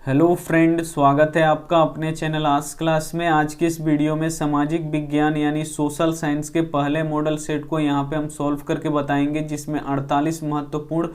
Hello friend, स्वागत है आपका अपने चैनल आज क्लास में। आज के इस वीडियो में सामाजिक विज्ञान यानी सोशल साइंस के पहले मॉडल सेट को यहाँ पे हम सॉल्व करके बताएंगे, जिसमें 48 महत्वपूर्ण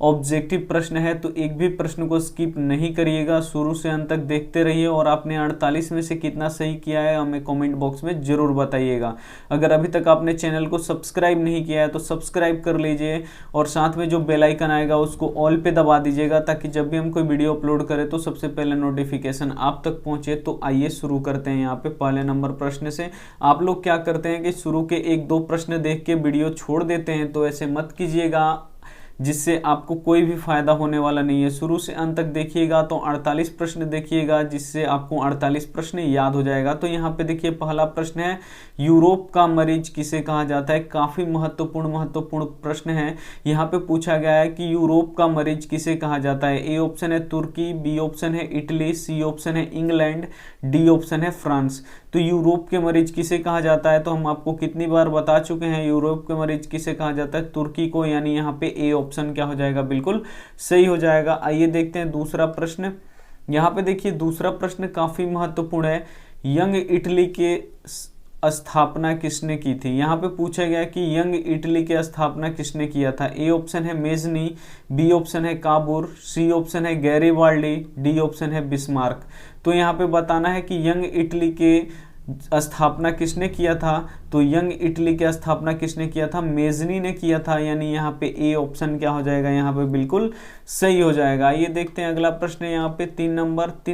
ऑब्जेक्टिव प्रश्न है। तो एक भी प्रश्न को स्किप नहीं करिएगा, शुरू से अंत तक देखते रहिए और आपने 48 में से कितना सही किया है हमें कमेंट बॉक्स में ज़रूर बताइएगा। अगर अभी तक आपने चैनल को सब्सक्राइब नहीं किया है तो सब्सक्राइब कर लीजिए और साथ में जो बेल आइकन आएगा उसको ऑल पे दबा दीजिएगा, ताकि जब भी हम कोई वीडियो अपलोड करें तो सबसे पहले नोटिफिकेशन आप तक पहुंचे। तो आइए शुरू करते हैं। यहाँ पे पहले नंबर प्रश्न से आप लोग क्या करते हैं कि शुरू के 1-2 प्रश्न देख के वीडियो छोड़ देते हैं, तो ऐसे मत कीजिएगा, जिससे आपको कोई भी फायदा होने वाला नहीं है। शुरू से अंत तक देखिएगा तो 48 प्रश्न देखिएगा, जिससे आपको 48 प्रश्न याद हो जाएगा। तो यहाँ पे देखिए पहला प्रश्न है, यूरोप का मरीज किसे कहा जाता है। काफी महत्वपूर्ण प्रश्न है। यहाँ पे पूछा गया है कि यूरोप का मरीज किसे कहा जाता है। ए ऑप्शन है तुर्की, बी ऑप्शन है इटली, सी ऑप्शन है इंग्लैंड, डी ऑप्शन है फ्रांस। तो यूरोप के मरीज किसे कहा जाता है, तो हम आपको कितनी बार बता चुके हैं। यूरोप के मरीज किसे कहा जाता है, तुर्की को, यानी यहाँ पे ए ऑप्शन क्या हो जाएगा, बिल्कुल सही हो जाएगा। आइए देखते हैं दूसरा प्रश्न। यहाँ पे देखिए दूसरा प्रश्न काफी महत्वपूर्ण है। यंग इटली के स्थापना किसने की थी। यहाँ पे पूछा गया कि यंग इटली की स्थापना किसने किया था। ए ऑप्शन है मेजनी, बी ऑप्शन है काबूर, सी ऑप्शन है गैरीबाल्डी, डी ऑप्शन है बिस्मार्क। तो यहाँ पे बताना है कि यंग इटली के स्थापना किसने किया था। तो यंग इटली की स्थापना किसने किया था, मेजनी ने किया था, यानी यहाँ पे ए ऑप्शन क्या हो जाएगा, यहाँ पे बिल्कुल सही हो जाएगा। ये देखते हैं अगला प्रश्न है यहाँ पे 3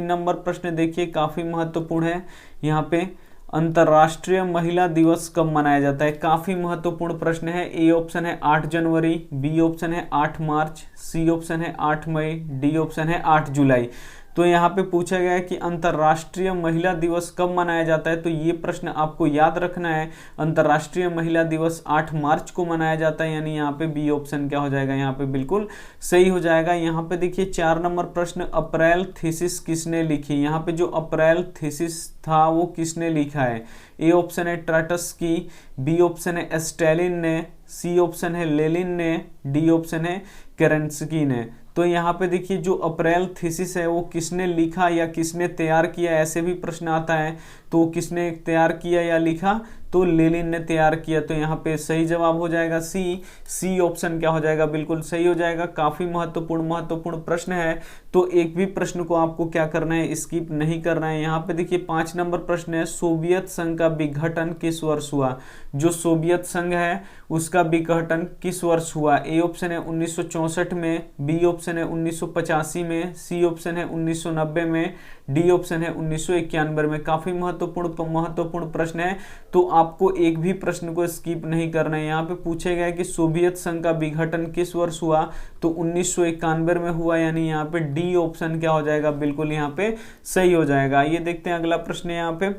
नंबर प्रश्न देखिए काफी महत्वपूर्ण है। यहाँ पे अंतर्राष्ट्रीय महिला दिवस कब मनाया जाता है। काफी महत्वपूर्ण प्रश्न है। ए ऑप्शन है 8 जनवरी, बी ऑप्शन है 8 मार्च, सी ऑप्शन है 8 मई, डी ऑप्शन है 8 जुलाई। तो यहाँ पे पूछा गया है कि अंतर्राष्ट्रीय महिला दिवस कब मनाया जाता है। तो ये प्रश्न आपको याद रखना है। अंतर्राष्ट्रीय महिला दिवस 8 मार्च को मनाया जाता है, यानी यहाँ पे बी ऑप्शन क्या हो जाएगा, यहाँ पे बिल्कुल सही हो जाएगा। यहाँ पे देखिए 4 नंबर प्रश्न, अप्रैल थीसिस किसने लिखी। यहाँ पे जो अप्रैल थीसिस था वो किसने लिखा है। ए ऑप्शन है ट्राटस्की, बी ऑप्शन है स्टालिन ने, सी ऑप्शन है लेनिन ने, डी ऑप्शन है केरेंस्की ने। तो यहाँ पे देखिए जो अप्रैल थीसिस है वो किसने लिखा या किसने तैयार किया, ऐसे भी प्रश्न आता है। तो किसने तैयार किया या लिखा, तो लेनिन ने तैयार किया। तो यहाँ पे सही जवाब हो जाएगा सी ऑप्शन क्या हो जाएगा, बिल्कुल सही हो जाएगा। काफी महत्वपूर्ण प्रश्न है। तो एक भी प्रश्न को आपको क्या करना है, स्किप नहीं करना है। यहाँ पे देखिए 5 नंबर प्रश्न है, सोवियत संघ का विघटन किस वर्ष हुआ। जो सोवियत संघ है उसका विघटन किस वर्ष हुआ। ए ऑप्शन है 1964 में, बी ऑप्शन है 1985 में, सी ऑप्शन है 1990 में, डी ऑप्शन है 1991 में। काफी महत्वपूर्ण प्रश्न है। तो आपको एक भी प्रश्न को स्किप नहीं करना है। यहाँ पे पूछा गया है कि सोवियत संघ का विघटन किस वर्ष हुआ, तो 1991 में हुआ, यानी यहाँ पे डी ऑप्शन क्या हो जाएगा, बिल्कुल यहाँ पे सही हो जाएगा। ये देखते हैं अगला प्रश्न है। यहाँ पे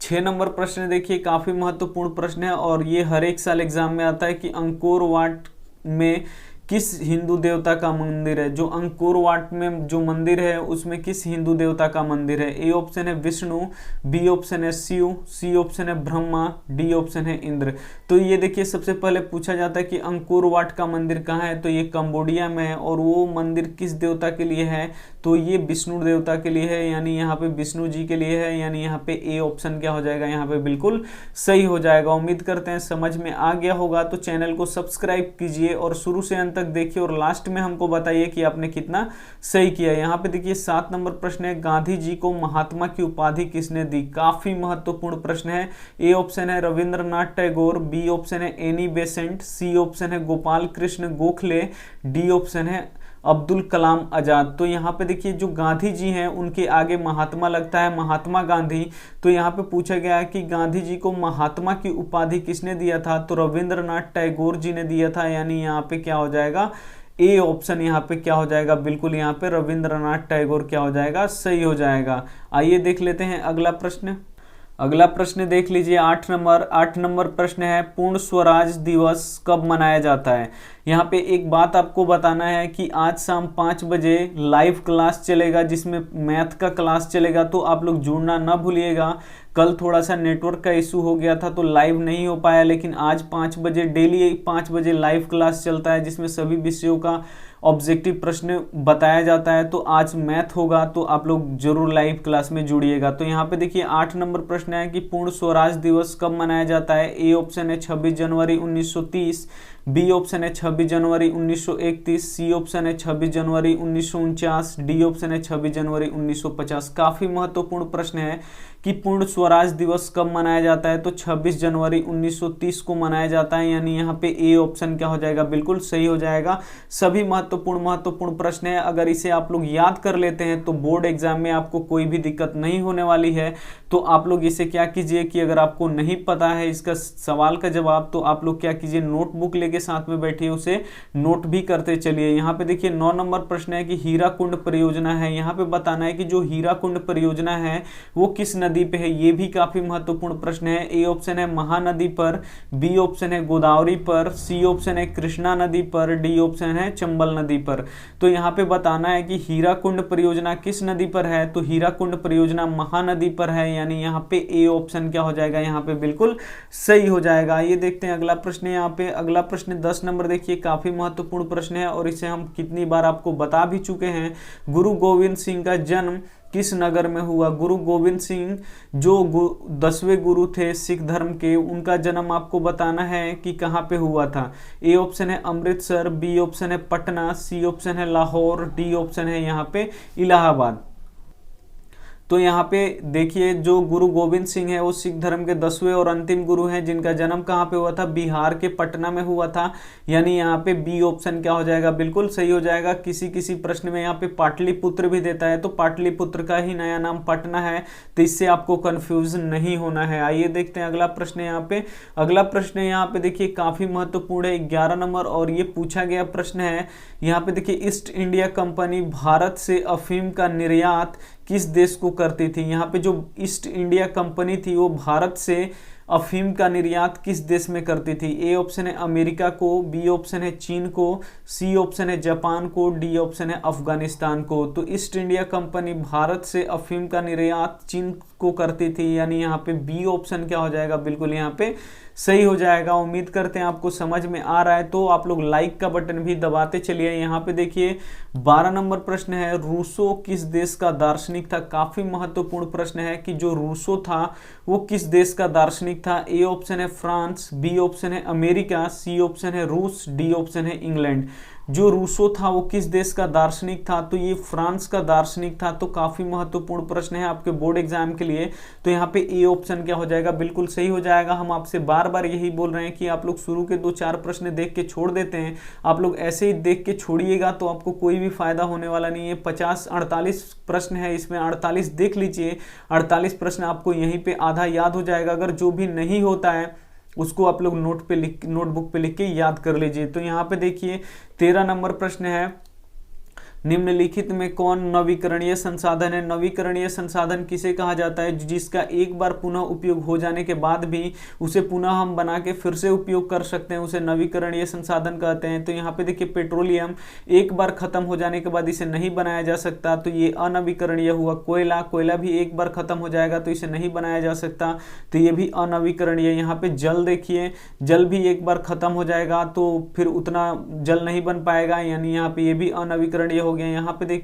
6 नंबर प्रश्न देखिए काफी महत्वपूर्ण प्रश्न है और ये हर एक साल एग्जाम में आता है कि अंकोर वाट में किस हिंदू देवता का मंदिर है। जो अंकोर वाट में जो मंदिर है उसमें किस हिंदू देवता का मंदिर है। ए ऑप्शन है विष्णु, बी ऑप्शन है शिव, सी ऑप्शन है ब्रह्मा, डी ऑप्शन है इंद्र। तो ये देखिए सबसे पहले पूछा जाता है कि अंकोर वाट का मंदिर कहाँ है, तो ये कंबोडिया में है। और वो मंदिर किस देवता के लिए है, तो ये विष्णु देवता के लिए है, यानी यहाँ पे विष्णु जी के लिए है, यानी यहाँ पे ए ऑप्शन क्या हो जाएगा, यहाँ पे बिल्कुल सही हो जाएगा। उम्मीद करते हैं समझ में आ गया होगा। तो चैनल को सब्सक्राइब कीजिए और शुरू से अंत तक देखिए और लास्ट में हमको बताइए कि आपने कितना सही किया। यहाँ पे देखिए 7 नंबर प्रश्न है, गांधी जी को महात्मा की उपाधि किसने दी। काफी महत्वपूर्ण प्रश्न है। ए ऑप्शन है रविंद्रनाथ टैगोर, बी ऑप्शन है एनी बेसेंट, सी ऑप्शन है गोपाल कृष्ण गोखले, डी ऑप्शन है अब्दुल कलाम आजाद। तो यहाँ पे देखिए जो गांधी जी हैं उनके आगे महात्मा लगता है, महात्मा गांधी। तो यहाँ पे पूछा गया है कि गांधी जी को महात्मा की उपाधि किसने दिया था, तो रविंद्रनाथ टैगोर जी ने दिया था, यानी यहाँ पे क्या हो जाएगा, ए ऑप्शन यहाँ पे क्या हो जाएगा, बिल्कुल यहाँ पे रविंद्रनाथ टैगोर क्या हो जाएगा, सही हो जाएगा। आइए देख लेते हैं अगला प्रश्न। अगला प्रश्न देख लीजिए 8 नंबर प्रश्न है, पूर्ण स्वराज दिवस कब मनाया जाता है। यहाँ पे एक बात आपको बताना है कि आज शाम 5 बजे लाइव क्लास चलेगा, जिसमें मैथ का क्लास चलेगा। तो आप लोग जुड़ना ना भूलिएगा। कल थोड़ा सा नेटवर्क का इशू हो गया था तो लाइव नहीं हो पाया, लेकिन आज 5 बजे डेली 5 बजे लाइव क्लास चलता है, जिसमें सभी विषयों का ऑब्जेक्टिव प्रश्न बताया जाता है। तो आज मैथ होगा, तो आप लोग जरूर लाइव क्लास में जुड़िएगा। तो यहाँ पे देखिए 8 नंबर प्रश्न है कि पूर्ण स्वराज दिवस कब मनाया जाता है। ए ऑप्शन है 26 जनवरी 1930, बी ऑप्शन है 26 जनवरी 1931, सी ऑप्शन है 26 जनवरी 1949, डी ऑप्शन है 26 जनवरी 1950। काफी महत्वपूर्ण प्रश्न है कि पूर्ण स्वराज दिवस कब मनाया जाता है। तो 26 जनवरी 1930 को मनाया जाता है, यानी यहाँ पे ए ऑप्शन क्या हो जाएगा, बिल्कुल सही हो जाएगा। सभी महत्वपूर्ण प्रश्न है, अगर इसे आप लोग याद कर लेते हैं तो बोर्ड एग्जाम में आपको कोई भी दिक्कत नहीं होने वाली है। तो आप लोग इसे क्या कीजिए कि अगर आपको नहीं पता है इसका सवाल का जवाब, तो आप लोग क्या कीजिए, नोटबुक लेके साथ में बैठिए, उसे नोट भी करते चलिए। यहाँ पे देखिए 9 नंबर प्रश्न है कि हीराकुंड परियोजना है। यहाँ पे बताना है कि जो हीराकुंड परियोजना है वो किस नदी पे है। ये भी काफी महत्वपूर्ण प्रश्न है। ए ऑप्शन है महानदी पर, बी ऑप्शन है गोदावरी पर, सी ऑप्शन है कृष्णा नदी पर, डी ऑप्शन है चंबल नदी पर। तो यहाँ पे बताना है कि हीराकुंड परियोजना किस नदी पर है। तो हीराकुंड परियोजना महानदी पर है, यानी यहाँ पे ए ऑप्शन क्या हो जाएगा, यहाँ पे बिल्कुल सही हो जाएगा। ये देखते हैं अगला प्रश्न। यहाँ पे अगला प्रश्न 10 नंबर देखिए, काफी महत्वपूर्ण प्रश्न है और इसे हम कितनी बार आपको बता भी चुके हैं। गुरु गोविंद सिंह का जन्म किस नगर में हुआ। गुरु गोविंद सिंह जो 10वें गुरु थे सिख धर्म के, उनका जन्म आपको बताना है कि कहाँ पे हुआ था। ए ऑप्शन है अमृतसर, बी ऑप्शन है पटना, सी ऑप्शन है लाहौर, डी ऑप्शन है यहाँ पे इलाहाबाद। तो यहाँ पे देखिए जो गुरु गोविंद सिंह है वो सिख धर्म के 10वें और अंतिम गुरु हैं, जिनका जन्म कहाँ पे हुआ था, बिहार के पटना में हुआ था, यानी यहाँ पे बी ऑप्शन क्या हो जाएगा, बिल्कुल सही हो जाएगा। किसी प्रश्न में यहाँ पे पाटलिपुत्र भी देता है, तो पाटलिपुत्र का ही नया नाम पटना है, तो इससे आपको कंफ्यूजन नहीं होना है। आइए देखते हैं अगला प्रश्न। यहाँ पे अगला प्रश्न यहाँ पे देखिए काफी महत्वपूर्ण है, 11 नंबर, और ये पूछा गया प्रश्न है। यहाँ पे देखिए ईस्ट इंडिया कंपनी भारत से अफीम का निर्यात किस देश को करती थी। यहाँ पे जो ईस्ट इंडिया कंपनी थी वो भारत से अफीम का निर्यात किस देश में करती थी। ए ऑप्शन है अमेरिका को, बी ऑप्शन है चीन को, सी ऑप्शन है जापान को, डी ऑप्शन है अफगानिस्तान को। तो ईस्ट इंडिया कंपनी भारत से अफीम का निर्यात चीन को करती थी, यानी यहाँ पे बी ऑप्शन क्या हो जाएगा, बिल्कुल यहाँ पे सही हो जाएगा। उम्मीद करते हैं आपको समझ में आ रहा है, तो आप लोग लाइक का बटन भी दबाते चलिए। यहाँ पे देखिए 12 नंबर प्रश्न है, रूसो किस देश का दार्शनिक था। काफी महत्वपूर्ण प्रश्न है कि जो रूसो था वो किस देश का दार्शनिक था। ए ऑप्शन है फ्रांस, बी ऑप्शन है अमेरिका, सी ऑप्शन है रूस, डी ऑप्शन है इंग्लैंड। जो रूसो था वो किस देश का दार्शनिक था, तो ये फ्रांस का दार्शनिक था। तो काफी महत्वपूर्ण प्रश्न है आपके बोर्ड एग्जाम के लिए। तो यहाँ पे ए ऑप्शन क्या हो जाएगा, बिल्कुल सही हो जाएगा। हम आपसे बार बार यही बोल रहे हैं कि आप लोग शुरू के 2-4 प्रश्न देख के छोड़ देते हैं, आप लोग ऐसे ही देख के छोड़िएगा तो आपको कोई भी फायदा होने वाला नहीं है। 48 प्रश्न है, इसमें 48 देख लीजिए, 48 प्रश्न आपको यहीं पे आधा याद हो जाएगा। अगर जो भी नहीं होता है उसको आप लोग नोटबुक पे लिख के याद कर लीजिए। तो यहाँ पे देखिए 13 नंबर प्रश्न है, निम्नलिखित में कौन नवीकरणीय संसाधन है। नवीकरणीय संसाधन किसे कहा जाता है, जिसका एक बार पुनः उपयोग हो जाने के बाद भी उसे पुनः हम बना के फिर से उपयोग कर सकते हैं, उसे नवीकरणीय संसाधन कहते हैं। तो यहाँ पे देखिए पेट्रोलियम एक बार खत्म हो जाने के बाद इसे नहीं बनाया जा सकता, तो ये अनवीकरणीय हुआ। कोयला भी एक बार खत्म हो जाएगा तो इसे नहीं बनाया जा सकता, तो ये भी अनवीकरणीय। यहाँ पे जल देखिए, जल भी एक बार खत्म हो जाएगा तो फिर उतना जल नहीं बन पाएगा, यानी यहाँ पे ये भी अनवीकरणीय हो गया। यहाँ पे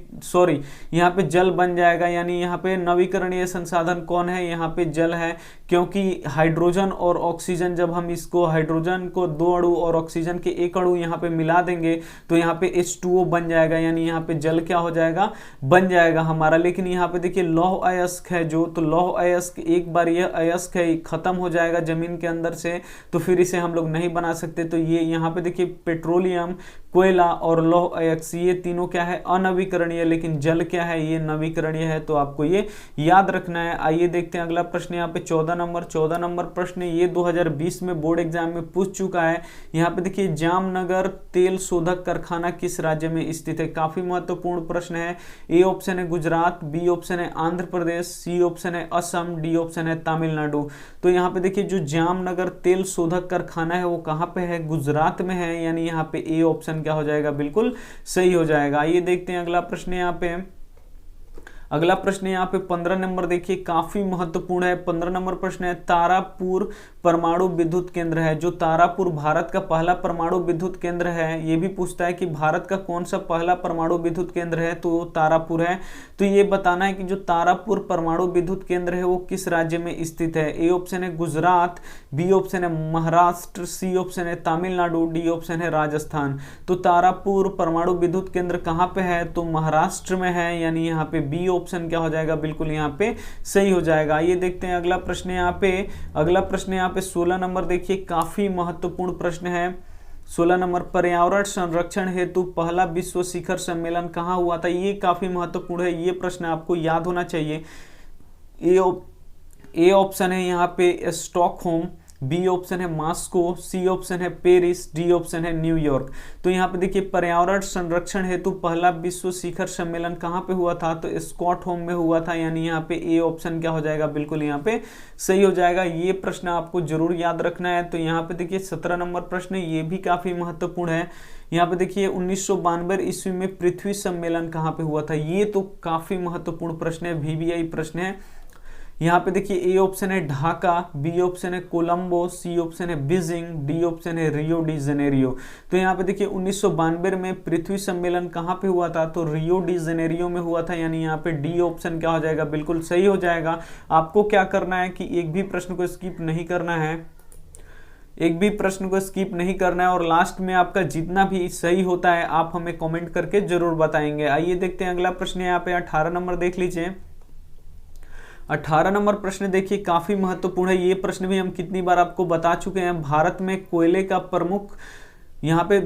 यहाँ पे जल बन जाएगा, यानी यहाँ पे नवीकरणीय संसाधन कौन है, यहाँ पे जल है। क्योंकि हाइड्रोजन और ऑक्सीजन, जब हम इसको हाइड्रोजन को 2 अणु और ऑक्सीजन के 1 अणु यहाँ पे मिला देंगे तो यहाँ पे H2O बन जाएगा, यानी यहाँ पे जल क्या हो जाएगा, बन जाएगा हमारा। लेकिन यहाँ पे देखिए लौह अयस्क है जो, तो लौह अयस्क एक बार यह अयस्क है खत्म हो जाएगा जमीन के अंदर से, तो फिर इसे हम लोग नहीं बना सकते। तो ये यहाँ पे देखिए पेट्रोलियम, कोयला और लौह अयस्क ये तीनों क्या है, अनवीकरणीय, लेकिन जल क्या है, ये नवीकरणीय है। तो आपको ये याद रखना है। आइए देखते हैं अगला प्रश्न। यहाँ पे 14 नंबर प्रश्न ये 2020 में बोर्ड एग्जाम में पूछ चुका है। यहाँ पे देखिए जामनगर तेल शोधक कारखाना किस राज्य में स्थित है। काफी महत्वपूर्ण प्रश्न है। ए ऑप्शन है गुजरात, बी ऑप्शन है आंध्र प्रदेश, सी ऑप्शन है असम, डी ऑप्शन है तमिलनाडु। तो यहाँ पे देखिए जो जामनगर तेल शोधक कारखाना है वो कहाँ पे है, गुजरात में है, यानी यहाँ पे ए ऑप्शन क्या हो जाएगा, बिल्कुल सही हो जाएगा। आइए देखते हैं अगला प्रश्न। यहाँ पे अगला प्रश्न यहाँ पे 15 नंबर देखिए, काफी महत्वपूर्ण है। 15 नंबर प्रश्न है, तारापुर परमाणु विद्युत केंद्र है। जो तारापुर भारत का पहला परमाणु विद्युत केंद्र है, ये भी पूछता है कि भारत का कौन सा पहला परमाणु विद्युत केंद्र है, तो तारापुर है। तो ये बताना है कि जो तारापुर परमाणु विद्युत केंद्र है वो किस राज्य में स्थित है। ए ऑप्शन है गुजरात, बी ऑप्शन है महाराष्ट्र, सी ऑप्शन है तमिलनाडु, डी ऑप्शन है राजस्थान। तो तारापुर परमाणु विद्युत केंद्र कहाँ पे है, तो महाराष्ट्र में है, यानी यहाँ पे बी ऑप्शन क्या हो जाएगा, बिल्कुल यहाँ पे सही हो जाएगा। ये देखते हैं अगला प्रश्न यहाँ पे। अगला प्रश्न यहाँ पे 16 नंबर देखिए, काफी महत्वपूर्ण प्रश्न है। 16 नंबर, पर्यावरण संरक्षण हेतु पहला विश्व शिखर सम्मेलन कहाँ हुआ था। ये काफी महत्वपूर्ण है, ये प्रश्न आपको याद होना चाहिए। ए ऑप्शन है यहाँ पे स्टॉकहोम, बी ऑप्शन है मॉस्को, सी ऑप्शन है पेरिस, डी ऑप्शन है न्यूयॉर्क। तो यहाँ पे देखिए पर्यावरण संरक्षण हेतु पहला विश्व शिखर सम्मेलन कहाँ पे हुआ था, तो स्टॉकहोम में हुआ था, यानी यहाँ पे ए ऑप्शन क्या हो जाएगा, बिल्कुल यहाँ पे सही हो जाएगा। ये प्रश्न आपको जरूर याद रखना है। तो यहाँ पे देखिए 17 नंबर प्रश्न, ये भी काफी महत्वपूर्ण है। यहाँ पे देखिए 1992 ईस्वी में पृथ्वी सम्मेलन कहाँ पे हुआ था। ये तो काफी महत्वपूर्ण प्रश्न है, VVI प्रश्न है। यहाँ पे देखिए ए ऑप्शन है ढाका, बी ऑप्शन है कोलंबो, सी ऑप्शन है बीजिंग, डी ऑप्शन है रियो डी जेनेरियो। तो यहाँ पे देखिए 1992 में पृथ्वी सम्मेलन कहाँ पे हुआ था, तो रियो डी जेनेरियो में हुआ था, यानी यहाँ पे डी ऑप्शन क्या हो जाएगा, बिल्कुल सही हो जाएगा। आपको क्या करना है कि एक भी प्रश्न को स्किप नहीं करना है, एक भी प्रश्न को स्किप नहीं करना है, और लास्ट में आपका जितना भी सही होता है आप हमें कमेंट करके जरूर बताएंगे। आइए देखते हैं अगला प्रश्न, यहाँ पे 18 नंबर देख लीजिए। 18 नंबर प्रश्न देखिए, काफी महत्वपूर्ण है। ये प्रश्न भी हम कितनी बार आपको बता चुके हैं। भारत में कोयले का प्रमुख, यहाँ पे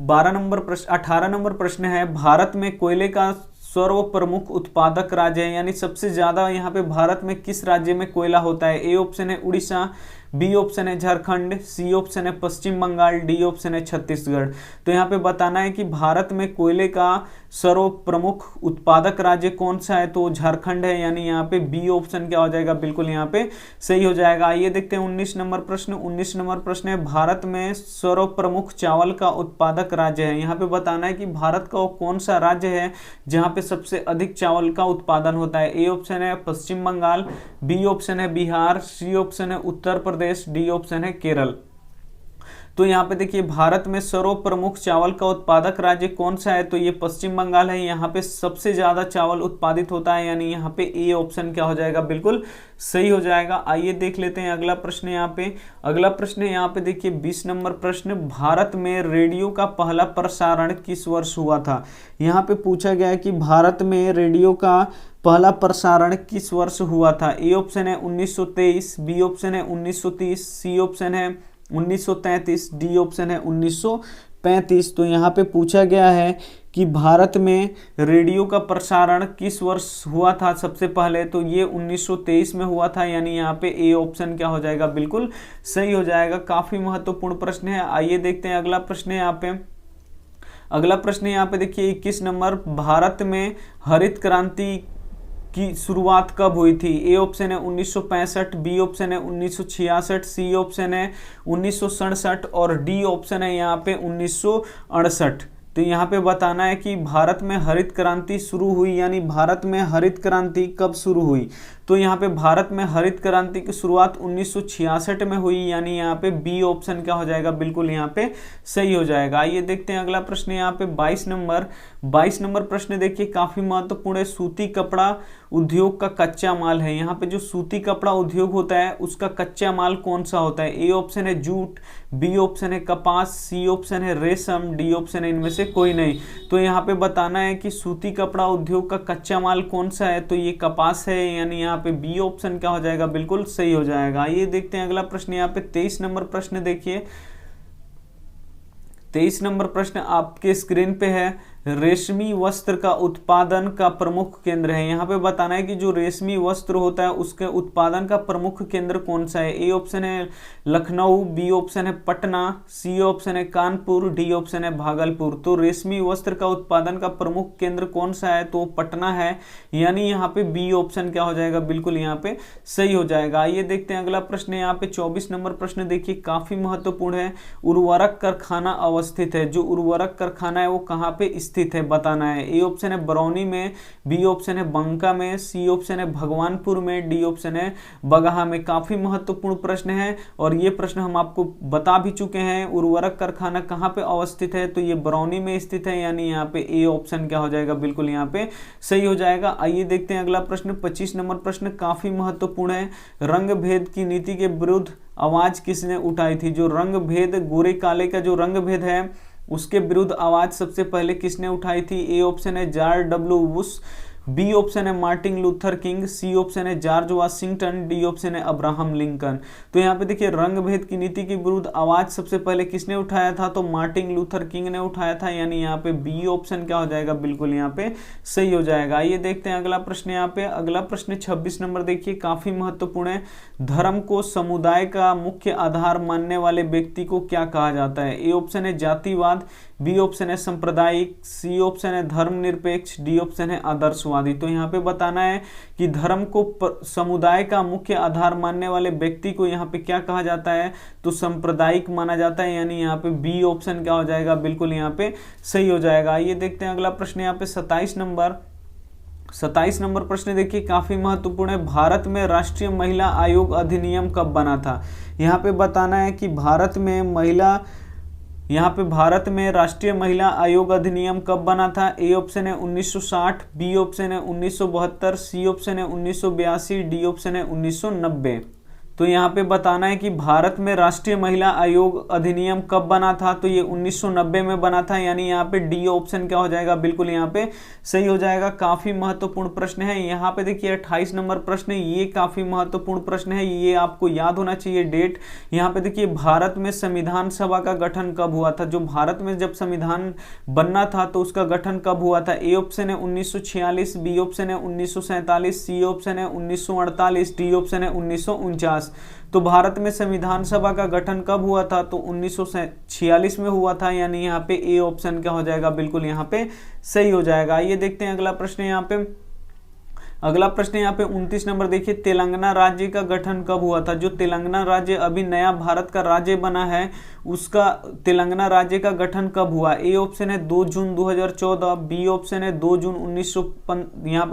12 नंबर प्रश्न, 18 नंबर प्रश्न है, भारत में कोयले का सर्व प्रमुख उत्पादक राज्य है, यानी सबसे ज्यादा यहाँ पे भारत में किस राज्य में कोयला होता है। ए ऑप्शन है उड़ीसा, बी ऑप्शन है झारखंड, सी ऑप्शन है पश्चिम बंगाल, डी ऑप्शन है छत्तीसगढ़। तो यहाँ पे बताना है कि भारत में कोयले का सर्व प्रमुख उत्पादक राज्य कौन सा है, तो झारखंड है, यानी यहाँ पे बी ऑप्शन क्या हो जाएगा, बिल्कुल यहाँ पे सही हो जाएगा। आइए देखते हैं 19 नंबर प्रश्न। 19 नंबर प्रश्न है, भारत में सर्व प्रमुख चावल का उत्पादक राज्य है। यहाँ पे बताना है कि भारत का कौन सा राज्य है जहाँ पे सबसे अधिक चावल का उत्पादन होता है। ए ऑप्शन है पश्चिम बंगाल, बी ऑप्शन है बिहार, सी ऑप्शन है उत्तर प्रदेश, डी ऑप्शन है केरल। तो यहाँ पे देखिए भारत में सर्व प्रमुख चावल का उत्पादक राज्य कौन सा है, तो ये पश्चिम बंगाल है। यहाँ पे सबसे ज्यादा चावल उत्पादित होता है, यानी यहाँ पे ए ऑप्शन क्या हो जाएगा, बिल्कुल सही हो जाएगा। आइए देख लेते हैं अगला प्रश्न। यहाँ पे अगला प्रश्न है, यहाँ पे देखिए 20 नंबर प्रश्न, भारत में रेडियो का पहला प्रसारण किस वर्ष हुआ था। यहाँ पे पूछा गया है कि भारत में रेडियो का पहला प्रसारण किस वर्ष हुआ था। ए ऑप्शन है 1923, बी ऑप्शन है 1930, सी ऑप्शन है 1933, डी ऑप्शन है 1935। तो यहाँ पे पूछा गया है कि भारत में रेडियो का प्रसारण किस वर्ष हुआ था सबसे पहले, तो ये 1923 में हुआ था, यानी यहाँ पे ए ऑप्शन क्या हो जाएगा, बिल्कुल सही हो जाएगा। काफी महत्वपूर्ण प्रश्न है। आइए देखते हैं अगला प्रश्न है। यहाँ पे अगला प्रश्न यहाँ पे देखिए 21 नंबर, भारत में हरित क्रांति की शुरुआत कब हुई थी। ए ऑप्शन है 1965, बी ऑप्शन है 1966, सी ऑप्शन है 1967 और डी ऑप्शन है यहाँ पे 1968। तो यहाँ पे बताना है कि भारत में हरित क्रांति शुरू हुई, यानी भारत में हरित क्रांति कब शुरू हुई। तो यहाँ पे भारत में हरित क्रांति की शुरुआत 1966 में हुई, यानी यहाँ पे बी ऑप्शन क्या हो जाएगा, बिल्कुल यहाँ पे सही हो जाएगा। आइए देखते हैं अगला प्रश्न यहाँ पे 22 नंबर प्रश्न देखिए, काफी महत्वपूर्ण है। सूती कपड़ा उद्योग का कच्चा माल है। यहाँ पे जो सूती कपड़ा उद्योग होता है उसका कच्चा माल कौन सा होता है। ए ऑप्शन है जूट, बी ऑप्शन है कपास, सी ऑप्शन है रेशम, डी ऑप्शन है इनमें से कोई नहीं। तो यहाँ पे बताना है कि सूती कपड़ा उद्योग का कच्चा माल कौन सा है, तो ये कपास है, यानी यहाँ पे बी ऑप्शन क्या हो जाएगा, बिल्कुल सही हो जाएगा। ये देखते हैं अगला प्रश्न यहाँ पे 23 नंबर प्रश्न देखिए। 23 नंबर प्रश्न आपके स्क्रीन पे है, रेशमी वस्त्र का उत्पादन का प्रमुख केंद्र है। यहाँ पे बताना है कि जो रेशमी वस्त्र होता है उसके उत्पादन का प्रमुख केंद्र कौन सा है। ए ऑप्शन है लखनऊ, बी ऑप्शन है पटना, सी ऑप्शन है कानपुर, डी ऑप्शन है भागलपुर। तो रेशमी वस्त्र का उत्पादन का प्रमुख केंद्र कौन सा है, तो पटना है, यानी यहाँ पे बी ऑप्शन क्या हो जाएगा, बिल्कुल यहाँ पे सही हो जाएगा। आइए देखते हैं अगला प्रश्न यहाँ पे 24 नंबर प्रश्न देखिए, काफी महत्वपूर्ण है। उर्वरक कारखाना अवस्थित है। जो उर्वरक कारखाना है वो कहाँ पे स्थित है बताना है। ए ऑप्शन है बरौनी में, बी ऑप्शन है बांका में, सी ऑप्शन है भगवानपुर में, डी ऑप्शन है बगहा में। काफी महत्वपूर्ण प्रश्न है और ये प्रश्न हम आपको बता भी चुके हैं। उर्वरक कारखाना कहाँ पे अवस्थित है, तो ये बरौनी में स्थित है, यानी यहाँ पे ए ऑप्शन क्या हो जाएगा, बिल्कुल यहाँ पे सही हो जाएगा। आइए देखते हैं अगला प्रश्न, 25 नंबर प्रश्न काफी महत्वपूर्ण है। रंग भेद की नीति के विरुद्ध आवाज किसने उठाई थी? जो रंग भेद, गोरे काले का जो रंग भेद है उसके विरुद्ध आवाज सबसे पहले किसने उठाई थी? ए ऑप्शन है George W Bush, B option है Martin Luther King, C option है जॉर्ज वाशिंगटन, डी ऑप्शन है अब्राहम लिंकन। तो यहाँ पे देखिए रंग भेद की नीति के विरुद्ध आवाज सबसे पहले किसने उठाया था? तो मार्टिन लूथर किंग ने उठाया था, यानी यहाँ पे बी ऑप्शन क्या हो जाएगा, बिल्कुल यहाँ पे सही हो जाएगा। आइए देखते हैं अगला प्रश्न। यहाँ पे अगला प्रश्न 26 नंबर देखिए काफी महत्वपूर्ण है। धर्म को समुदाय का मुख्य आधार मानने वाले व्यक्ति को क्या कहा जाता है? ए ऑप्शन है जातिवाद, बी ऑप्शन है सांप्रदायिक, सी ऑप्शन है धर्मनिरपेक्ष, डी ऑप्शन है आदर्शवादी। तो यहाँ पे बताना है कि धर्म को समुदाय का मुख्य आधार मानने वाले व्यक्ति को यहाँ पे क्या कहा जाता है? तो सांप्रदायिक माना जाता है, यानी यहाँ पे बी ऑप्शन क्या हो जाएगा, बिल्कुल यहाँ पे सही हो जाएगा। ये देखते हैं अगला प्रश्न यहाँ पे 27 नंबर प्रश्न देखिए काफी महत्वपूर्ण है। भारत में राष्ट्रीय महिला आयोग अधिनियम कब बना था? यहाँ पे बताना है कि भारत में राष्ट्रीय महिला आयोग अधिनियम कब बना था? ए ऑप्शन है 1960, बी ऑप्शन है 1972, सी ऑप्शन है 1982, डी ऑप्शन है 1990। तो यहाँ पे बताना है कि भारत में राष्ट्रीय महिला आयोग अधिनियम कब बना था? तो ये 1990 में बना था, यानी यहाँ पे डी ऑप्शन क्या हो जाएगा, बिल्कुल यहाँ पे सही हो जाएगा। काफी महत्वपूर्ण प्रश्न है। यहाँ पे देखिए 28 नंबर प्रश्न, ये काफी महत्वपूर्ण प्रश्न है, ये आपको याद होना चाहिए डेट। यहाँ पे देखिए भारत में संविधान सभा का गठन कब हुआ था? जो भारत में जब संविधान बनना था तो उसका गठन कब हुआ था? ए ऑप्शन है 1946, बी ऑप्शन है 1947, सी ऑप्शन है 1948, डी ऑप्शन है 1949। तो भारत में संविधान सभा का गठन कब हुआ था? तो 1946 में हुआ था, यानी यहाँ पे ए ऑप्शन क्या हो जाएगा, बिल्कुल यहाँ पे सही हो जाएगा। ये देखते हैं अगला प्रश्न यहाँ पे 29 नंबर देखिए, तेलंगाना राज्य का गठन कब हुआ था? जो तेलंगाना राज्य अभी नया भारत का राज्य बना है, उसका तेलंगाना राज्य का गठन कब हुआ? ए ऑप्शन है 2 जून 2014, बी ऑप्शन है 2 जून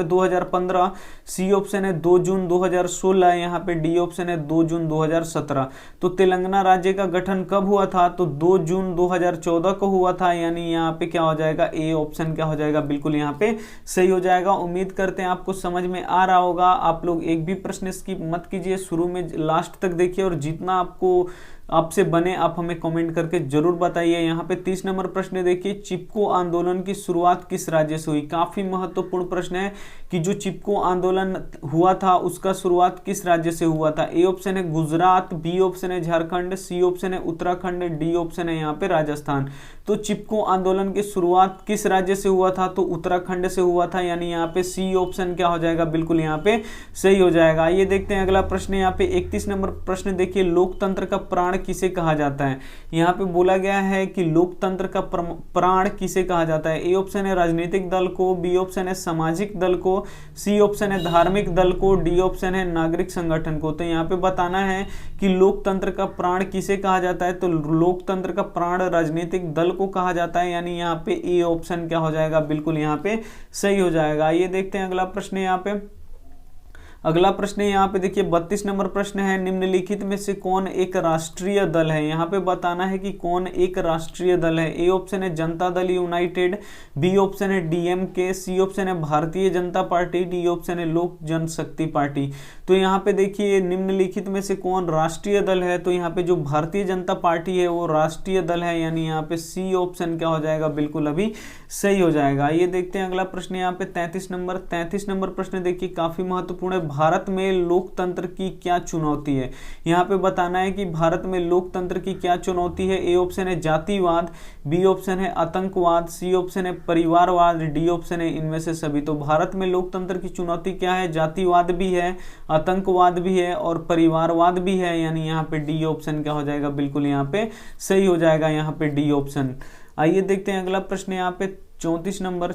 2015, सी ऑप्शन है 2 जून 2016, यहाँ पे डी ऑप्शन है 2 जून 2017। तो तेलंगाना राज्य का गठन कब हुआ था? तो 2 जून 2014 को हुआ था, यानी यहाँ पे क्या हो जाएगा, ए ऑप्शन क्या हो जाएगा, बिल्कुल यहाँ पे सही हो जाएगा। उम्मीद करते हैं आपको समझ में आ रहा होगा। आप लोग एक भी प्रश्न स्किप मत कीजिए, शुरू में लास्ट तक देखिए और जितना आपसे बने आप हमें कमेंट करके जरूर बताइए। यहाँ पे 30 नंबर प्रश्न देखिए, चिपको आंदोलन की शुरुआत किस राज्य से हुई? काफी महत्वपूर्ण प्रश्न है कि जो चिपको आंदोलन हुआ था उसका शुरुआत किस राज्य से हुआ था? ए ऑप्शन है गुजरात, बी ऑप्शन है झारखंड, सी ऑप्शन है उत्तराखंड, डी ऑप्शन है यहाँ पे राजस्थान। तो चिपको आंदोलन की शुरुआत किस राज्य से हुआ था? तो उत्तराखंड से हुआ था, यानी यहाँ पे सी ऑप्शन क्या हो जाएगा, बिल्कुल यहाँ पे सही हो जाएगा। ये देखते हैं अगला प्रश्न यहाँ पे 31 नंबर प्रश्न देखिए, लोकतंत्र का प्राण किसे कहा जाता है? यहाँ पे बोला गया है कि लोकतंत्र का प्राण किसे कहा जाता है? ए ऑप्शन है राजनीतिक दल को, बी ऑप्शन है सामाजिक दल को, सी ऑप्शन है धार्मिक दल को, डी ऑप्शन है नागरिक संगठन को। तो यहाँ पे बताना है कि लोकतंत्र का प्राण किसे कहा जाता है? तो लोकतंत्र का प्राण राजनीतिक दल को कहा जाता है, यानी यहाँ पे ए ऑप्शन क्या हो जाएगा, बिल्कुल यहाँ पे सही हो जाएगा। ये देखते हैं अगला प्रश्न यहाँ पे देखिए 32 नंबर प्रश्न है, निम्नलिखित में से कौन एक राष्ट्रीय दल है? यहाँ पे बताना है कि कौन एक राष्ट्रीय दल है। ए ऑप्शन है Janata Dal United, B option है डीएमके, सी ऑप्शन है Bharatiya Janata party, D option है लोक जनशक्ति पार्टी। तो यहाँ पे देखिए निम्नलिखित में से कौन राष्ट्रीय दल है? तो यहाँ पे जो भारतीय जनता पार्टी है वो राष्ट्रीय दल है, यानी यहाँ पे सी ऑप्शन क्या हो जाएगा, बिल्कुल अभी सही हो जाएगा। ये देखते हैं अगला प्रश्न यहाँ पे 33 नंबर प्रश्न देखिए काफी महत्वपूर्ण है, भारत में लोकतंत्र की क्या चुनौती है? यहाँ पे बताना है कि भारत में लोकतंत्र की क्या चुनौती है। ए ऑप्शन है जातिवाद, बी ऑप्शन है आतंकवाद, सी ऑप्शन है परिवारवाद, डी ऑप्शन है इनमें से सभी। तो भारत में लोकतंत्र की चुनौती क्या है? जातिवाद भी है, आतंकवाद भी है और परिवारवाद भी है, यानी यहाँ पे डी ऑप्शन क्या हो जाएगा, बिल्कुल यहाँ पे सही हो जाएगा, यहाँ पे डी ऑप्शन। आइए देखते हैं अगला प्रश्न यहाँ पे 34 नंबर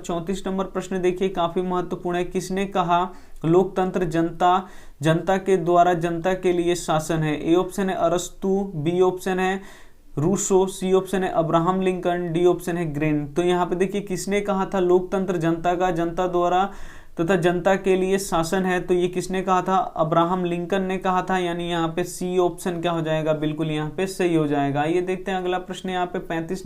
प्रश्न देखिए काफी महत्वपूर्ण है, किसने कहा लोकतंत्र जनता के द्वारा जनता के लिए शासन है? ए ऑप्शन है अरस्तु, बी ऑप्शन है रूसो, सी ऑप्शन है अब्राहम लिंकन, डी ऑप्शन है ग्रीन। तो यहाँ पे देखिए किसने कहा था लोकतंत्र जनता का, जनता द्वारा तथा जनता के लिए शासन है, तो ये किसने कहा था, अब्राहम लिंकन ने कहा था, यानी यहाँ पे सी ऑप्शन क्या हो जाएगा, बिल्कुल यहाँ पे सही हो जाएगा। ये देखते हैं अगला प्रश्न यहाँ पे 35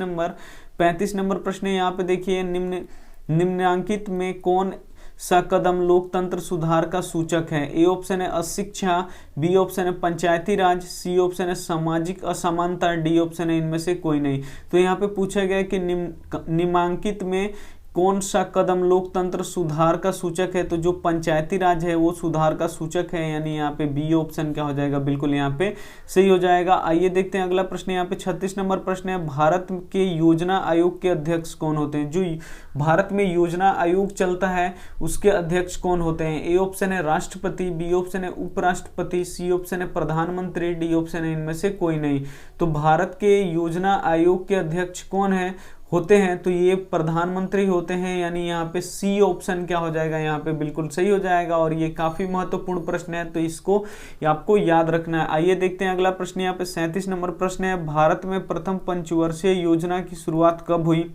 नंबर प्रश्न यहाँ पे देखिए, निम्नांकित में कौन सा कदम लोकतंत्र सुधार का सूचक है। ए ऑप्शन है अशिक्षा, बी ऑप्शन है पंचायती राज, सी ऑप्शन है सामाजिक असमानता, डी ऑप्शन है इनमें से कोई नहीं। तो यहाँ पे पूछा गया कि निम्नांकित में कौन सा कदम लोकतंत्र सुधार का सूचक है, तो जो पंचायती राज है वो सुधार का सूचक है, यानी यहाँ पे बी ऑप्शन क्या हो जाएगा, बिल्कुल यहाँ पे सही हो जाएगा। आइए देखते हैं अगला प्रश्न यहाँ पे 36 नंबर प्रश्न है, भारत के योजना आयोग के अध्यक्ष कौन होते हैं। जो भारत में योजना आयोग चलता है उसके अध्यक्ष कौन होते हैं। ए ऑप्शन है राष्ट्रपति, बी ऑप्शन है उपराष्ट्रपति, सी ऑप्शन है प्रधानमंत्री, डी ऑप्शन है इनमें से कोई नहीं। तो भारत के योजना आयोग के अध्यक्ष कौन है होते हैं, तो ये प्रधानमंत्री होते हैं, यानी यहाँ पे सी ऑप्शन क्या हो जाएगा, यहाँ पे बिल्कुल सही हो जाएगा। और ये काफी महत्वपूर्ण प्रश्न है, तो इसको आपको याद रखना है। आइए देखते हैं अगला प्रश्न यहाँ पे 37 नंबर प्रश्न है, भारत में प्रथम पंचवर्षीय योजना की शुरुआत कब हुई।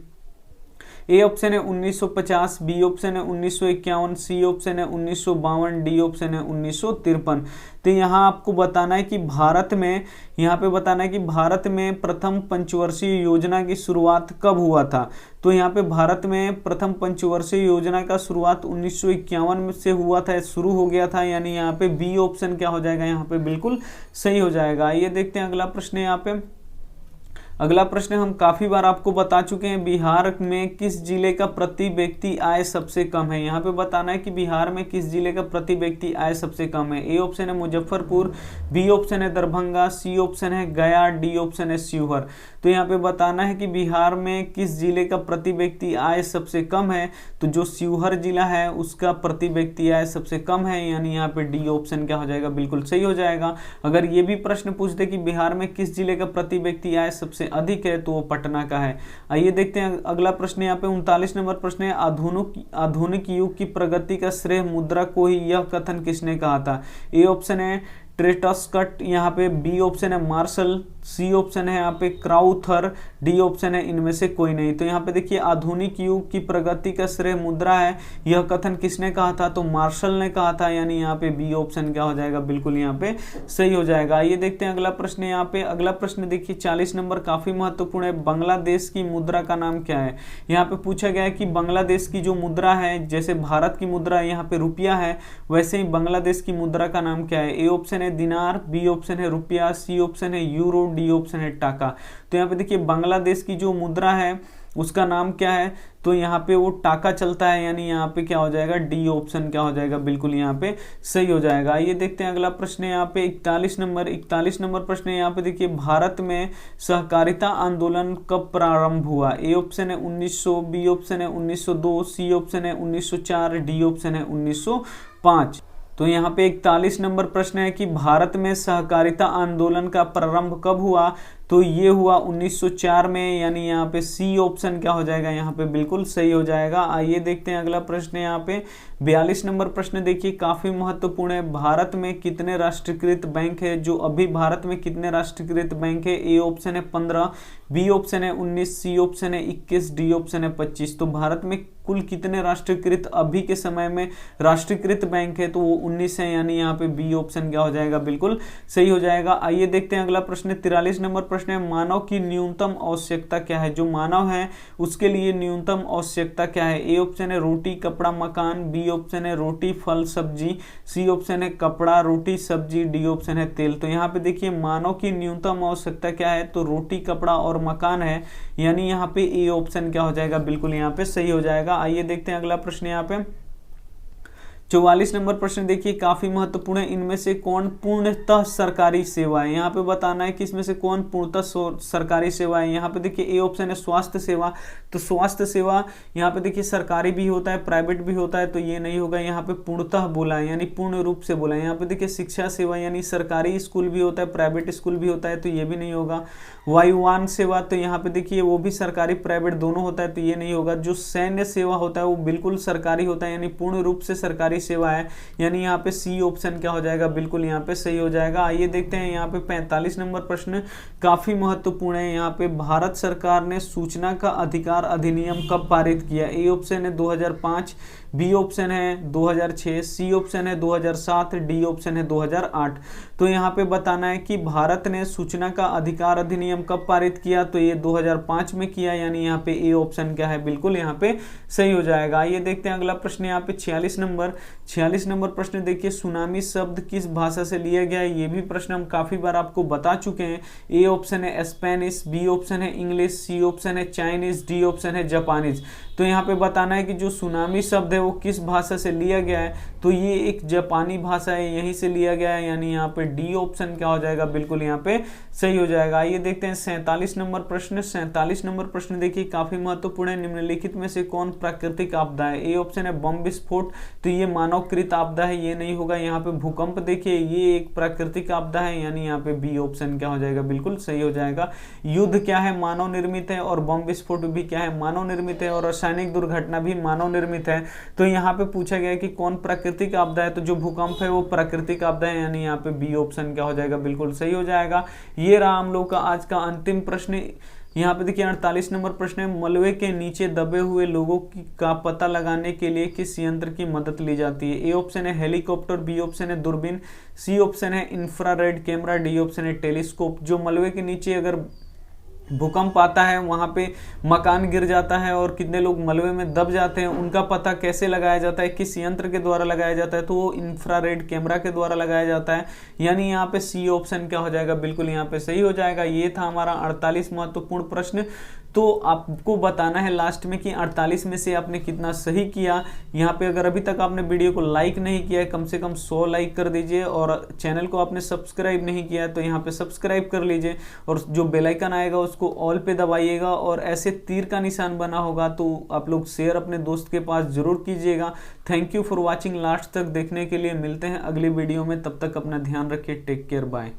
ए ऑप्शन है 1950, बी ऑप्शन है 1951, सी ऑप्शन है 1952, डी ऑप्शन है 1953। तो यहाँ आपको बताना है कि भारत में, यहाँ पे बताना है कि भारत में प्रथम पंचवर्षीय योजना की शुरुआत कब हुआ था। तो यहाँ पे भारत में प्रथम पंचवर्षीय योजना का शुरुआत 1951 से हुआ था, शुरू हो गया था, यानी यहाँ पे बी ऑप्शन क्या हो जाएगा, यहाँ पे बिल्कुल सही हो जाएगा। ये देखते हैं अगला प्रश्न यहाँ पे। अगला प्रश्न हम काफी बार आपको बता चुके हैं, बिहार में किस जिले का प्रति व्यक्ति आय सबसे कम है। यहाँ पे बताना है कि बिहार में किस जिले का प्रति व्यक्ति आय सबसे कम है। ए ऑप्शन है मुजफ्फरपुर, बी ऑप्शन है दरभंगा, सी ऑप्शन है गया, डी ऑप्शन है शिवहर। तो यहाँ पे बताना है कि बिहार में किस जिले का प्रति व्यक्ति आय सबसे कम है, तो जो शिवहर जिला है उसका प्रति व्यक्ति आय सबसे कम है, यानी यहाँ पे डी ऑप्शन क्या हो जाएगा, बिल्कुल सही हो जाएगा। अगर ये भी प्रश्न पूछ दे कि बिहार में किस जिले का प्रति व्यक्ति आय सबसे अधिक है, तो वो पटना का है। आइए देखते हैं अगला प्रश्न यहाँ पे 39 नंबर प्रश्न है, आधुनिक युग की प्रगति का श्रेय मुद्रा को ही यह कथन किसने कहा था। ए ऑप्शन है ट्रेटस्कट, यहाँ पे बी ऑप्शन है मार्शल, सी ऑप्शन है यहाँ पे क्राउथर, डी ऑप्शन है इनमें से कोई नहीं। तो यहाँ पे देखिए आधुनिक युग की प्रगति का श्रेय मुद्रा है, यह कथन किसने कहा था, तो मार्शल ने कहा था, यानी यहाँ पे बी ऑप्शन क्या हो जाएगा, बिल्कुल यहाँ पे सही हो जाएगा। ये देखते हैं अगला प्रश्न यहाँ पे। अगला प्रश्न देखिए 40 नंबर, काफी महत्वपूर्ण है, बांग्लादेश की मुद्रा का नाम क्या है। यहाँ पे पूछा गया है कि बांग्लादेश की जो मुद्रा है, जैसे भारत की मुद्रा यहाँ पे रुपया है, वैसे ही बांग्लादेश की मुद्रा का नाम क्या है। ए ऑप्शन है दिनार, बी ऑप्शन है रुपया, सी ऑप्शन है यूरो, डी ऑप्शन है टाका। तो यहाँ पे देखिए बांग्लादेश की जो मुद्रा है उसका नाम क्या है, तो यहाँ पे वो टाका चलता है, यानी यहाँ पे क्या हो जाएगा, डी ऑप्शन क्या हो जाएगा, बिल्कुल यहाँ पे सही हो जाएगा। ये देखते हैं अगला प्रश्न यहाँ पे 41 नंबर प्रश्न यहाँ पे देखिए, भारत में सहकारिता आंदोलन कब प्रारंभ हुआ। ए ऑप्शन है 1900, बी ऑप्शन है 1902, सी ऑप्शन है 1904, डी ऑप्शन है 1905। तो यहाँ पे 41 नंबर प्रश्न है कि भारत में सहकारिता आंदोलन का प्रारंभ कब हुआ, तो ये हुआ 1904 में, यानी यहाँ पे सी ऑप्शन क्या हो जाएगा, यहाँ पे बिल्कुल सही हो जाएगा। आइए देखते हैं अगला प्रश्न यहाँ पे 42 नंबर प्रश्न देखिए, काफी महत्वपूर्ण है, भारत में कितने राष्ट्रीयकृत बैंक है। जो अभी भारत में कितने राष्ट्रीयकृत बैंक है। ए ऑप्शन है 15, बी ऑप्शन है 19, सी ऑप्शन है 21, डी ऑप्शन है 25। तो भारत में कुल कितने राष्ट्रीयकृत अभी के समय में राष्ट्रीयकृत बैंक है, तो वो 19 है, यानी यहाँ पे बी ऑप्शन क्या हो जाएगा, बिल्कुल सही हो जाएगा। आइए देखते हैं अगला प्रश्न 43 नंबर प्रश्न है, मानव की न्यूनतम आवश्यकता क्या है। जो मानव है उसके लिए न्यूनतम आवश्यकता क्या है। ए ऑप्शन है रोटी कपड़ा मकान, बी ऑप्शन है रोटी फल सब्जी, सी ऑप्शन है कपड़ा रोटी सब्जी, डी ऑप्शन है तेल। तो यहाँ पे देखिए मानव की न्यूनतम आवश्यकता क्या है, तो रोटी कपड़ा और मकान है, यानी यहाँ पे ए ऑप्शन क्या हो जाएगा, बिल्कुल यहाँ पे सही हो जाएगा। आइए देखते हैं अगला प्रश्न यहाँ पे 44 नंबर प्रश्न देखिए, काफी महत्वपूर्ण है, इनमें से कौन पूर्णतः सरकारी सेवा है। यहाँ पे बताना है कि इसमें से कौन पूर्णतः सरकारी सेवा है। यहाँ पे देखिए ए ऑप्शन है स्वास्थ्य सेवा, तो स्वास्थ्य सेवा यहाँ पे देखिए सरकारी भी होता है प्राइवेट भी होता है, तो ये नहीं होगा, यहाँ पे पूर्णतः बोला है, यानी पूर्ण रूप से बोला है। यहाँ पे देखिए शिक्षा सेवा, यानी सरकारी स्कूल भी होता है प्राइवेट स्कूल भी होता है, तो ये भी नहीं होगा। वायुयान सेवा, तो यहाँ पे देखिए वो भी सरकारी प्राइवेट दोनों होता है, तो ये नहीं होगा। जो सैन्य सेवा होता है वो बिल्कुल सरकारी होता है, यानी पूर्ण रूप से सरकारी सरकारी सेवा है, यानी यहाँ पे सी ऑप्शन क्या हो जाएगा, बिल्कुल यहाँ पे सही हो जाएगा। आइए देखते हैं यहाँ पे 45 नंबर प्रश्न काफी महत्वपूर्ण है। यहाँ पे भारत सरकार ने सूचना का अधिकार अधिनियम कब पारित किया? ए ऑप्शन है 2005, बी ऑप्शन है 2006, सी ऑप्शन है 2007, डी ऑप्शन है 2008। तो यहाँ पे बताना है कि भारत ने सूचना का अधिकार अधिनियम कब पारित किया, तो ये 2005 में किया, यानी यहाँ पे ए ऑप्शन क्या है, बिल्कुल यहाँ पे सही हो जाएगा। ये देखते हैं अगला प्रश्न यहाँ पे 46 नंबर प्रश्न देखिए, सुनामी शब्द किस भाषा से लिया गया है? ये भी प्रश्न हम काफी बार आपको बता चुके हैं। ए ऑप्शन है स्पेनिश, बी ऑप्शन है इंग्लिश, सी ऑप्शन है चाइनीज, डी ऑप्शन है जापानीज। तो यहाँ पे बताना है कि जो सुनामी शब्द है वो किस भाषा से लिया गया है, तो ये एक जापानी भाषा है, यहीं से लिया गया है, यानी यहाँ पे डी ऑप्शन क्या हो जाएगा, बिल्कुल यहाँ पे सही हो जाएगा। ये देखते हैं 47 नंबर प्रश्न। 47 नंबर प्रश्न देखिए काफी महत्वपूर्ण है। निम्नलिखित में से कौन प्राकृतिक आपदा है? ए ऑप्शन है बम विस्फोट, तो ये मानवकृत आपदा है, ये नहीं होगा। यहाँ पे भूकंप देखिए, ये एक प्राकृतिक आपदा है, यानी यहाँ पे बी ऑप्शन क्या हो जाएगा, बिल्कुल सही हो जाएगा। युद्ध क्या है, मानव निर्मित है, और बम विस्फोट भी क्या है, मानव निर्मित है, और रासायनिक दुर्घटना भी मानव निर्मित है। तो यहाँ पे पूछा गया है कि कौन प्राकृतिक आपदा है, तो जो भूकंप है वो प्राकृतिक आपदा है, यानी यहाँ पे बी ऑप्शन क्या हो जाएगा, बिल्कुल सही हो जाएगा। ये रहा हम लोग का आज का अंतिम प्रश्न। यहाँ पे देखिए 48 नंबर प्रश्न है, मलबे के नीचे दबे हुए लोगों का पता लगाने के लिए किस यंत्र की मदद ली जाती है? ए ऑप्शन है हेलीकॉप्टर, बी ऑप्शन है दूरबीन, सी ऑप्शन है इंफ्रारेड कैमरा, डी ऑप्शन है टेलीस्कोप। जो मलबे के नीचे अगर भूकंप आता है, वहां पे मकान गिर जाता है और कितने लोग मलबे में दब जाते हैं, उनका पता कैसे लगाया जाता है, किस यंत्र के द्वारा लगाया जाता है, तो वो इंफ्रारेड कैमरा के द्वारा लगाया जाता है, यानी यहाँ पे सी ऑप्शन क्या हो जाएगा, बिल्कुल यहाँ पे सही हो जाएगा। ये था हमारा 48 महत्वपूर्ण प्रश्न। तो आपको बताना है लास्ट में कि 48 में से आपने कितना सही किया। यहाँ पे अगर अभी तक आपने वीडियो को लाइक नहीं किया है, कम से कम 100 लाइक कर दीजिए, और चैनल को आपने सब्सक्राइब नहीं किया है तो यहाँ पे सब्सक्राइब कर लीजिए, और जो बेल आइकन आएगा उसको ऑल पे दबाइएगा, और ऐसे तीर का निशान बना होगा तो आप लोग शेयर अपने दोस्त के पास जरूर कीजिएगा। Thank you for watching, last तक देखने के लिए। मिलते हैं अगली वीडियो में, तब तक अपना ध्यान रखिए। Take care, bye.